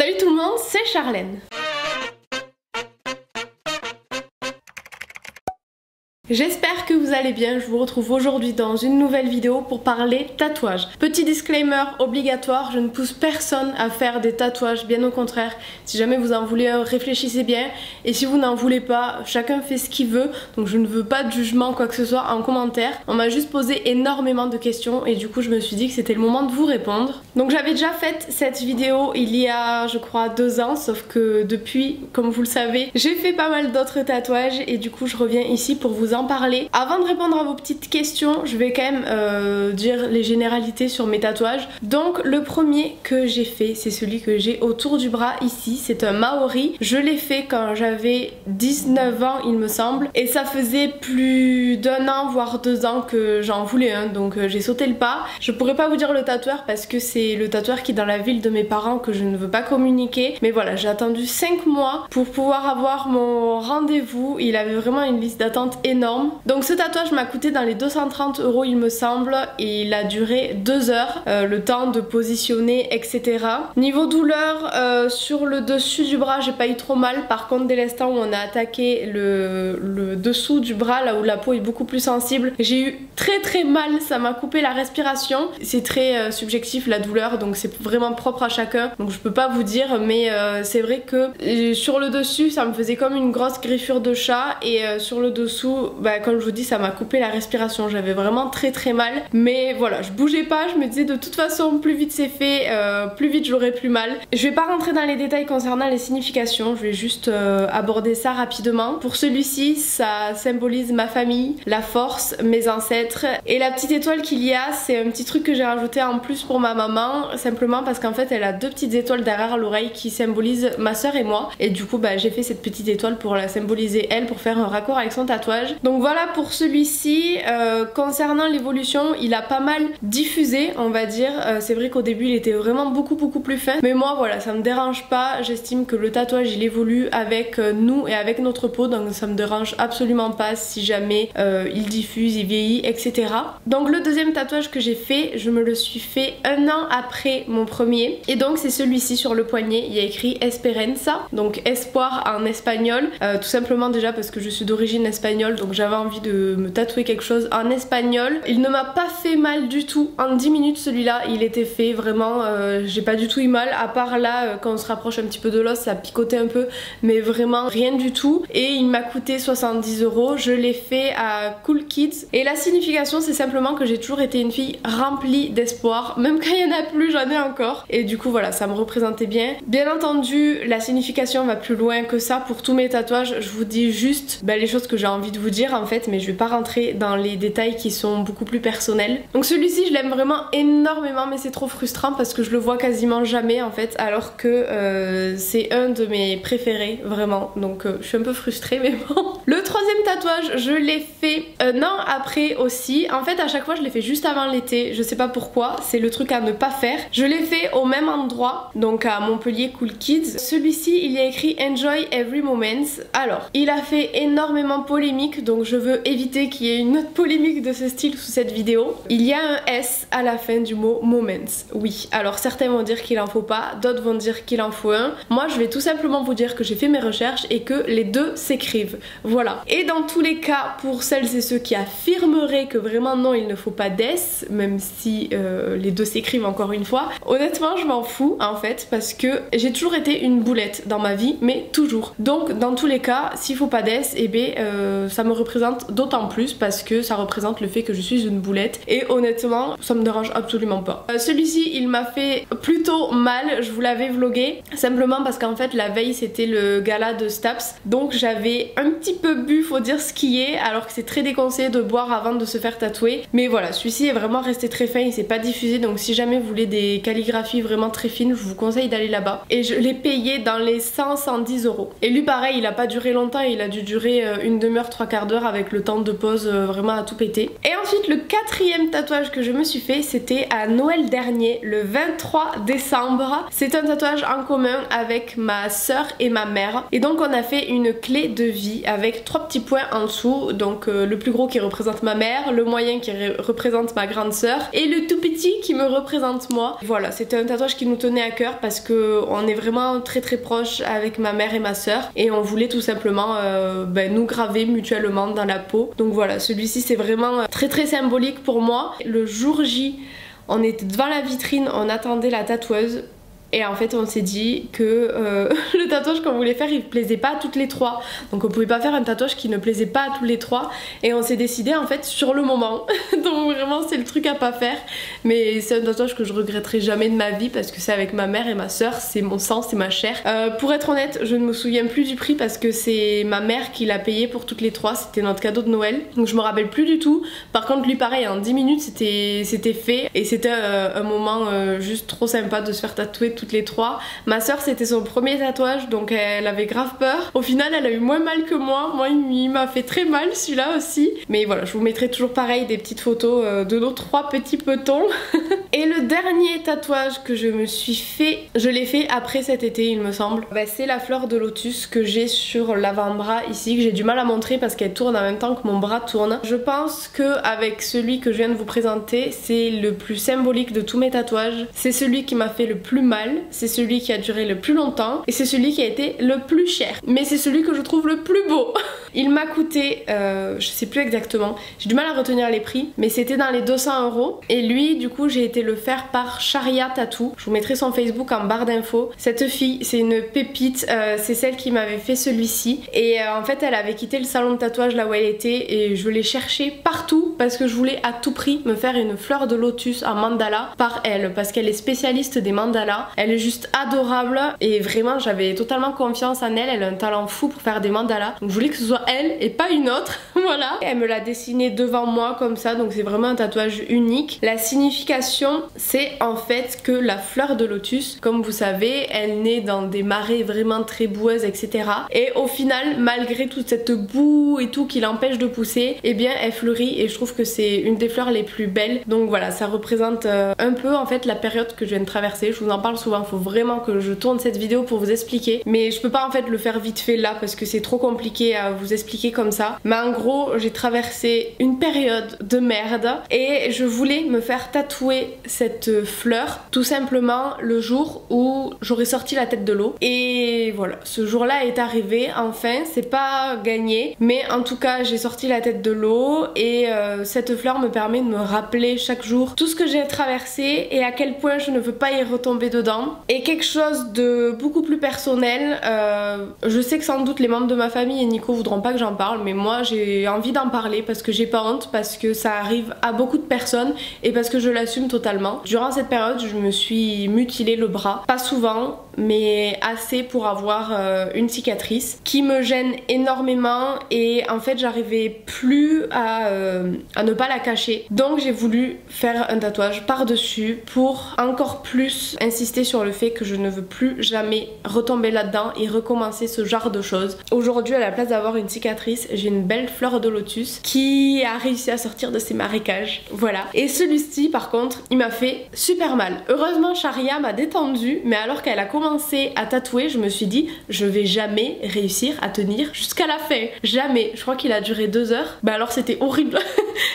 Salut tout le monde, c'est Charlène. J'espère que vous allez bien, je vous retrouve aujourd'hui dans une nouvelle vidéo pour parler tatouage. Petit disclaimer obligatoire, je ne pousse personne à faire des tatouages, bien au contraire. Si jamais vous en voulez un, réfléchissez bien. Et si vous n'en voulez pas, chacun fait ce qu'il veut. Donc je ne veux pas de jugement, quoi que ce soit en commentaire. On m'a juste posé énormément de questions et du coup je me suis dit que c'était le moment de vous répondre. Donc j'avais déjà fait cette vidéo il y a je crois 2 ans, sauf que depuis, comme vous le savez, j'ai fait pas mal d'autres tatouages et du coup je reviens ici pour vous en parler. Avant de répondre à vos petites questions, je vais quand même dire les généralités sur mes tatouages. Donc le premier que j'ai fait, c'est celui que j'ai autour du bras ici, c'est un Maori. Je l'ai fait quand j'avais 19 ans il me semble, et ça faisait plus d'1 an voire 2 ans que j'en voulais un, donc j'ai sauté le pas. Je pourrais pas vous dire le tatoueur parce que c'est le tatoueur qui est dans la ville de mes parents que je ne veux pas communiquer, mais voilà, j'ai attendu 5 mois pour pouvoir avoir mon rendez-vous. Il avait vraiment une liste d'attente énorme. Donc ce tatouage m'a coûté dans les 230 € il me semble, et il a duré 2 heures, le temps de positionner etc. Niveau douleur, sur le dessus du bras j'ai pas eu trop mal, par contre dès l'instant où on a attaqué le dessous du bras, là où la peau est beaucoup plus sensible, j'ai eu très mal, ça m'a coupé la respiration. C'est très subjectif la douleur, donc c'est vraiment propre à chacun, donc je peux pas vous dire, mais c'est vrai que sur le dessus ça me faisait comme une grosse griffure de chat, et sur le dessous, bah, comme je vous dis, ça m'a coupé la respiration, j'avais vraiment très mal, mais voilà, je bougeais pas, je me disais de toute façon plus vite c'est fait, plus vite j'aurai plus mal. Je vais pas rentrer dans les détails concernant les significations, je vais juste aborder ça rapidement. Pour celui-ci, ça symbolise ma famille, la force, mes ancêtres, et la petite étoile qu'il y a, c'est un petit truc que j'ai rajouté en plus pour ma maman, simplement parce qu'en fait elle a 2 petites étoiles derrière l'oreille qui symbolisent ma soeur et moi, et du coup bah, j'ai fait cette petite étoile pour la symboliser elle, pour faire un raccord avec son tatouage. Donc voilà pour celui-ci. Concernant l'évolution, il a pas mal diffusé, on va dire. C'est vrai qu'au début il était vraiment beaucoup plus fin, mais moi voilà, ça me dérange pas. J'estime que le tatouage il évolue avec nous et avec notre peau, donc ça me dérange absolument pas si jamais il diffuse, il vieillit, etc. Donc le deuxième tatouage que j'ai fait, je me le suis fait 1 an après mon premier, et donc c'est celui-ci sur le poignet. Il y a écrit Esperanza, donc espoir en espagnol, tout simplement déjà parce que je suis d'origine espagnole, donc j'avais envie de me tatouer quelque chose en espagnol. Il ne m'a pas fait mal du tout, en 10 minutes celui-là il était fait, vraiment j'ai pas du tout eu mal, à part là quand on se rapproche un petit peu de l'os ça picotait un peu, mais vraiment rien du tout, et il m'a coûté 70 €. Je l'ai fait à Cool Kids, et la signification c'est simplement que j'ai toujours été une fille remplie d'espoir, même quand il n'y en a plus j'en ai encore, et du coup voilà, ça me représentait bien. Bien entendu la signification va plus loin que ça pour tous mes tatouages, je vous dis juste les choses que j'ai envie de vous dire en fait, mais je vais pas rentrer dans les détails qui sont beaucoup plus personnels. Donc celui-ci je l'aime vraiment énormément, mais c'est trop frustrant parce que je le vois quasiment jamais en fait, alors que c'est un de mes préférés vraiment, donc je suis un peu frustrée, mais bon. Le troisième tatouage je l'ai fait 1 an après aussi. En fait à chaque fois je l'ai fait juste avant l'été, je sais pas pourquoi, c'est le truc à ne pas faire. Je l'ai fait au même endroit, donc à Montpellier Cool Kids. Celui-ci il y a écrit Enjoy Every Moment. Alors il a fait énormément polémique, donc je veux éviter qu'il y ait une autre polémique de ce style sous cette vidéo. Il y a un S à la fin du mot moments. Oui, alors certains vont dire qu'il en faut pas, d'autres vont dire qu'il en faut un. Moi je vais tout simplement vous dire que j'ai fait mes recherches et que les deux s'écrivent. Voilà. Et dans tous les cas, pour celles et ceux qui affirmeraient que vraiment non il ne faut pas d'S, même si les deux s'écrivent encore une fois, honnêtement je m'en fous en fait, parce que j'ai toujours été une boulette dans ma vie, mais toujours. Donc dans tous les cas, s'il faut pas d'S, et ça me représente d'autant plus parce que ça représente le fait que je suis une boulette, et honnêtement ça me dérange absolument pas. Celui-ci il m'a fait plutôt mal, je vous l'avais vlogué, simplement parce qu'en fait la veille c'était le gala de Staps, donc j'avais un petit peu bu, faut dire ce qui est, alors que c'est très déconseillé de boire avant de se faire tatouer, mais voilà, celui-ci est vraiment resté très fin, il s'est pas diffusé, donc si jamais vous voulez des calligraphies vraiment très fines, je vous conseille d'aller là-bas, et je l'ai payé dans les 100-110 €. Et lui pareil, il a pas duré longtemps, il a dû durer une demi-heure, 3/4 d'heure avec le temps de pause vraiment à tout péter. Et ensuite le quatrième tatouage que je me suis fait, c'était à Noël dernier, le 23 décembre. C'est un tatouage en commun avec ma soeur et ma mère. Et donc on a fait une clé de vie avec 3 petits points en dessous. Donc le plus gros qui représente ma mère, le moyen qui représente ma grande soeur et le tout petit qui me représente moi. Voilà, c'était un tatouage qui nous tenait à cœur parce que on est vraiment très proches avec ma mère et ma soeur et on voulait tout simplement nous graver mutuellement dans la peau. Donc voilà, celui-ci c'est vraiment très symbolique pour moi. Le jour J, on était devant la vitrine, on attendait la tatoueuse. Et en fait on s'est dit que le tatouage qu'on voulait faire il plaisait pas à toutes les 3. Donc on pouvait pas faire un tatouage qui ne plaisait pas à tous les 3. Et on s'est décidé en fait sur le moment. Donc vraiment c'est le truc à pas faire. Mais c'est un tatouage que je regretterai jamais de ma vie parce que c'est avec ma mère et ma soeur. C'est mon sang, c'est ma chair. Pour être honnête, je ne me souviens plus du prix parce que c'est ma mère qui l'a payé pour toutes les 3. C'était notre cadeau de Noël. Donc je me rappelle plus du tout. Par contre lui pareil, en 10 minutes c'était fait. Et c'était un moment juste trop sympa de se faire tatouer toutes les 3. Ma soeur c'était son premier tatouage donc elle avait grave peur. Au final elle a eu moins mal que moi. Moi il m'a fait très mal celui-là aussi. Mais voilà, je vous mettrai toujours pareil des petites photos de nos 3 petits petons. Et le dernier tatouage que je me suis fait, je l'ai fait après cet été il me semble. C'est la fleur de lotus que j'ai sur l'avant-bras ici, que j'ai du mal à montrer parce qu'elle tourne en même temps que mon bras tourne. Je pense que avec celui que je viens de vous présenter, c'est le plus symbolique de tous mes tatouages. C'est celui qui m'a fait le plus mal. C'est celui qui a duré le plus longtemps et c'est celui qui a été le plus cher. Mais c'est celui que je trouve le plus beau. Il m'a coûté, je sais plus exactement, j'ai du mal à retenir les prix, mais c'était dans les 200 €. Et lui, du coup, j'ai été le faire par Sharia Tattoo. Je vous mettrai son Facebook en barre d'infos. Cette fille, c'est une pépite, c'est celle qui m'avait fait celui-ci. Et en fait, elle avait quitté le salon de tatouage là où elle était et je l'ai cherché partout parce que je voulais à tout prix me faire une fleur de lotus en mandala par elle parce qu'elle est spécialiste des mandalas. Elle est juste adorable et vraiment j'avais totalement confiance en elle. Elle a un talent fou pour faire des mandalas. Donc je voulais que ce soit elle et pas une autre. Voilà. Elle me l'a dessiné devant moi comme ça, donc c'est vraiment un tatouage unique. La signification, c'est en fait que la fleur de lotus, comme vous savez, elle naît dans des marais vraiment très boueuses, etc. Et au final, malgré toute cette boue et tout qui l'empêche de pousser, eh bien elle fleurit et je trouve que c'est une des fleurs les plus belles. Donc voilà, ça représente un peu en fait la période que je viens de traverser. Je vous en parle souvent, faut vraiment que je tourne cette vidéo pour vous expliquer. Mais je peux pas en fait le faire vite fait là parce que c'est trop compliqué à vous expliquer comme ça. Mais en gros, j'ai traversé une période de merde et je voulais me faire tatouer cette fleur tout simplement le jour où j'aurais sorti la tête de l'eau. Et voilà, ce jour-là est arrivé, enfin, c'est pas gagné, mais en tout cas j'ai sorti la tête de l'eau et cette fleur me permet de me rappeler chaque jour tout ce que j'ai traversé et à quel point je ne veux pas y retomber dedans. Et quelque chose de beaucoup plus personnel, je sais que sans doute les membres de ma famille et Nico voudront pas que j'en parle, mais moi j'ai envie d'en parler parce que j'ai pas honte, parce que ça arrive à beaucoup de personnes et parce que je l'assume totalement. Durant cette période, je me suis mutilé le bras, pas souvent, mais assez pour avoir une cicatrice qui me gêne énormément et en fait j'arrivais plus à ne pas la cacher. Donc j'ai voulu faire un tatouage par-dessus pour encore plus insister sur le fait que je ne veux plus jamais retomber là-dedans et recommencer ce genre de choses. Aujourd'hui, à la place d'avoir une cicatrice, j'ai une belle fleur de lotus qui a réussi à sortir de ses marécages. Voilà. Et celui-ci par contre, il m'a fait super mal. Heureusement Sharia m'a détendu, mais alors qu'elle a commencé à tatouer, je me suis dit je vais jamais réussir à tenir jusqu'à la fin. Jamais. Je crois qu'il a duré 2 heures. Bah alors c'était horrible.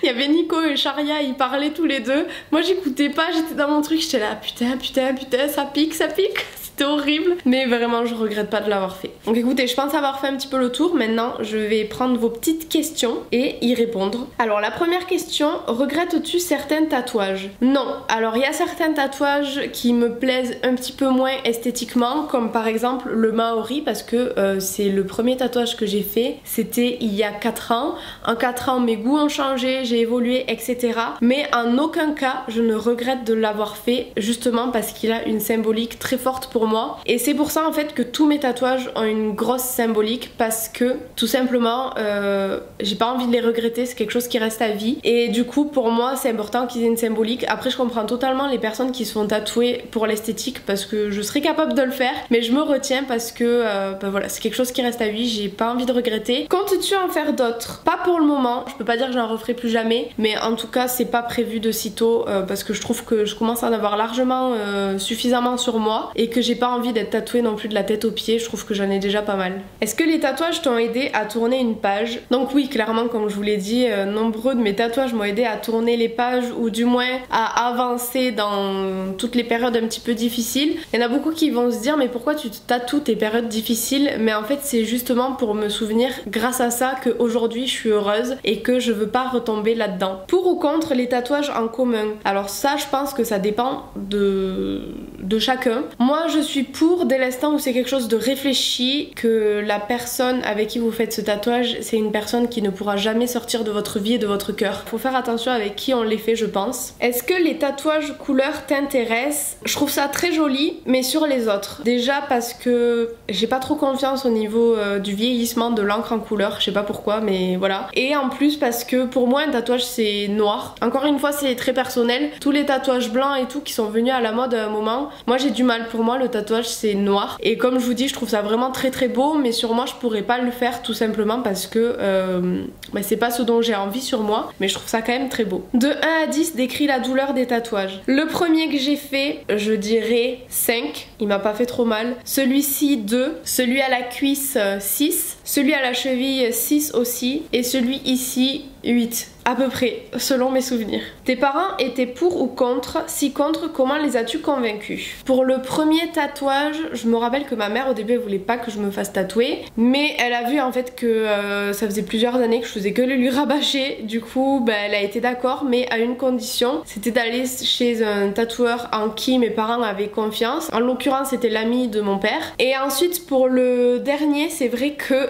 Il y avait Nico et Sharia, ils parlaient tous les deux. Moi j'écoutais pas, j'étais dans mon truc, j'étais là putain, ça pique, ça pique. C'était horrible, mais vraiment je regrette pas de l'avoir fait. Donc écoutez, je pense avoir fait un petit peu le tour. Maintenant je vais prendre vos petites questions et y répondre. Alors la première question, regrettes-tu certains tatouages? Non. Alors il y a certains tatouages qui me plaisent un petit peu moins esthétiquement, comme par exemple le Maori, parce que c'est le premier tatouage que j'ai fait, c'était il y a 4 ans. En 4 ans mes goûts ont changé, j'ai évolué, etc. Mais en aucun cas je ne regrette de l'avoir fait, justement parce qu'il a une symbolique très forte pour pour moi. Et c'est pour ça en fait que tous mes tatouages ont une grosse symbolique, parce que tout simplement j'ai pas envie de les regretter, c'est quelque chose qui reste à vie. Et du coup pour moi c'est important qu'ils aient une symbolique. Après je comprends totalement les personnes qui se font tatouer pour l'esthétique, parce que je serais capable de le faire, mais je me retiens parce que voilà, c'est quelque chose qui reste à vie, j'ai pas envie de regretter. Comptes-tu en faire d'autres? Pas pour le moment, je peux pas dire que j'en referai plus jamais, mais en tout cas c'est pas prévu de sitôt parce que je trouve que je commence à en avoir largement suffisamment sur moi et que j'ai pas envie d'être tatouée non plus de la tête aux pieds, je trouve que j'en ai déjà pas mal. Est-ce que les tatouages t'ont aidé à tourner une page? Donc oui, clairement, comme je vous l'ai dit, nombreux de mes tatouages m'ont aidé à tourner les pages, ou du moins à avancer dans toutes les périodes un petit peu difficiles. Il y en a beaucoup qui vont se dire mais pourquoi tu te tatoues tes périodes difficiles? Mais en fait c'est justement pour me souvenir grâce à ça qu'aujourd'hui je suis heureuse et que je veux pas retomber là-dedans. Pour ou contre les tatouages en commun? Alors ça je pense que ça dépend de chacun. Moi je suis pour dès l'instant où c'est quelque chose de réfléchi, que la personne avec qui vous faites ce tatouage c'est une personne qui ne pourra jamais sortir de votre vie et de votre cœur. Faut faire attention avec qui on les fait, je pense. Est-ce que les tatouages couleurs t'intéressent? Je trouve ça très joli, mais sur les autres. Déjà parce que j'ai pas trop confiance au niveau du vieillissement de l'encre en couleur, je sais pas pourquoi, mais voilà. Et en plus parce que pour moi un tatouage c'est noir. Encore une fois c'est très personnel. Tous les tatouages blancs et tout qui sont venus à la mode à un moment, moi j'ai du mal. Pour moi le tatouage c'est noir. Et comme je vous dis, je trouve ça vraiment très très beau, mais sur moi je pourrais pas le faire tout simplement parce que c'est pas ce dont j'ai envie sur moi, mais je trouve ça quand même très beau. De 1 à 10, décris la douleur des tatouages. Le premier que j'ai fait, je dirais 5, il m'a pas fait trop mal. Celui-ci 2, celui à la cuisse 6, celui à la cheville 6 aussi, et celui ici 8. À peu près, selon mes souvenirs. Tes parents étaient pour ou contre? Si contre, comment les as-tu convaincus? Pour le premier tatouage, je me rappelle que ma mère au début elle voulait pas que je me fasse tatouer, mais elle a vu en fait que ça faisait plusieurs années que je faisais que le lui rabâcher. Du coup elle a été d'accord, mais à une condition, c'était d'aller chez un tatoueur en qui mes parents avaient confiance. En l'occurrence c'était l'ami de mon père. Et ensuite pour le dernier, c'est vrai que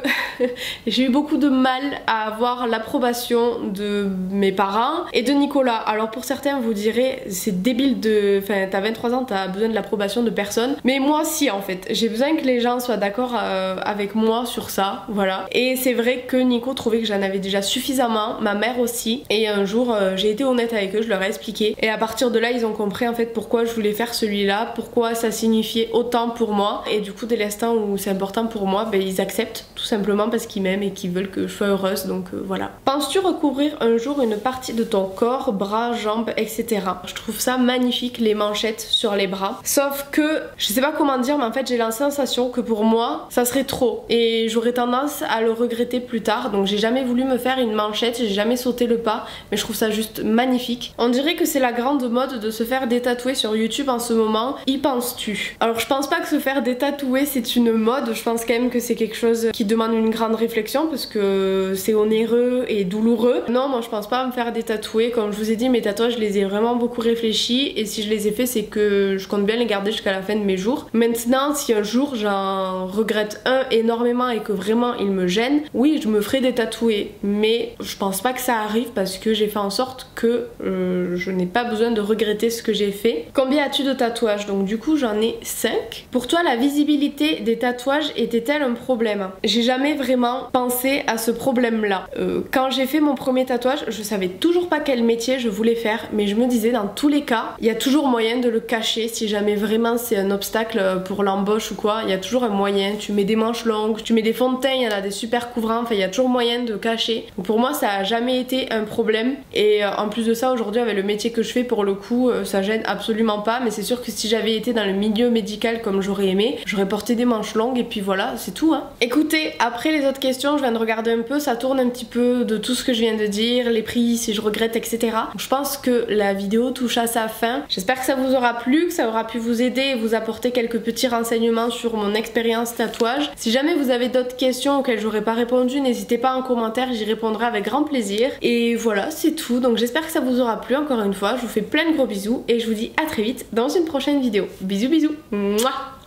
j'ai eu beaucoup de mal à avoir l'approbation de mes parents et de Nicolas. Alors pour certains vous direz c'est débile de... Enfin t'as 23 ans, t'as besoin de l'approbation de personne. Mais moi aussi en fait, j'ai besoin que les gens soient d'accord avec moi sur ça, voilà. Et c'est vrai que Nico trouvait que j'en avais déjà suffisamment, ma mère aussi. Et un jour j'ai été honnête avec eux, je leur ai expliqué. Et à partir de là ils ont compris en fait pourquoi je voulais faire celui-là, pourquoi ça signifiait autant pour moi. Et du coup dès l'instant où c'est important pour moi, ils acceptent tout simplement parce qu'ils m'aiment et qu'ils veulent que je sois heureuse, donc voilà. Penses-tu recouvrir un jour une partie de ton corps, bras, jambes, etc. Je trouve ça magnifique, les manchettes sur les bras. Sauf que, je sais pas comment dire, mais en fait j'ai la sensation que pour moi, ça serait trop. Et j'aurais tendance à le regretter plus tard. Donc j'ai jamais voulu me faire une manchette, j'ai jamais sauté le pas. Mais je trouve ça juste magnifique. On dirait que c'est la grande mode de se faire détatouer sur YouTube en ce moment. Y penses-tu? Alors je pense pas que se faire détatouer c'est une mode. Je pense quand même que c'est quelque chose qui demande une grande réflexion parce que c'est onéreux et douloureux. Non, moi je pense pas à me faire détatouer. Comme je vous ai dit, mes tatouages je les ai vraiment beaucoup réfléchis, et si je les ai fait c'est que je compte bien les garder jusqu'à la fin de mes jours. Maintenant si un jour j'en regrette un énormément et que vraiment il me gêne, oui je me ferai détatouer, mais je pense pas que ça arrive parce que j'ai fait en sorte que je n'ai pas besoin de regretter ce que j'ai fait. Combien as-tu de tatouages? Donc du coup j'en ai 5. Pour toi la visibilité des tatouages était-elle un problème? J'ai jamais vraiment pensé à ce problème là. Quand j'ai fait mon premier tatouage, je savais toujours pas quel métier je voulais faire, mais je me disais dans tous les cas, il y a toujours moyen de le cacher si jamais vraiment c'est un obstacle pour l'embauche ou quoi, il y a toujours un moyen. Tu mets des manches longues, tu mets des fonds de teint, il y en a des super couvrants, enfin il y a toujours moyen de cacher. Donc pour moi ça a jamais été un problème, et en plus de ça aujourd'hui avec le métier que je fais, pour le coup ça gêne absolument pas. Mais c'est sûr que si j'avais été dans le milieu médical comme j'aurais aimé, j'aurais porté des manches longues et puis voilà, c'est tout hein. Écoutez, après les autres questions, je viens de regarder un peu, ça tourne un petit peu de tout ce que je viens de dire, les prix, si je regrette, etc. Donc je pense que la vidéo touche à sa fin. J'espère que ça vous aura plu, que ça aura pu vous aider et vous apporter quelques petits renseignements sur mon expérience tatouage. Si jamais vous avez d'autres questions auxquelles j'aurais pas répondu, n'hésitez pas en commentaire, j'y répondrai avec grand plaisir. Et voilà, c'est tout. Donc j'espère que ça vous aura plu encore une fois. Je vous fais plein de gros bisous et je vous dis à très vite dans une prochaine vidéo. Bisous bisous. Mouah.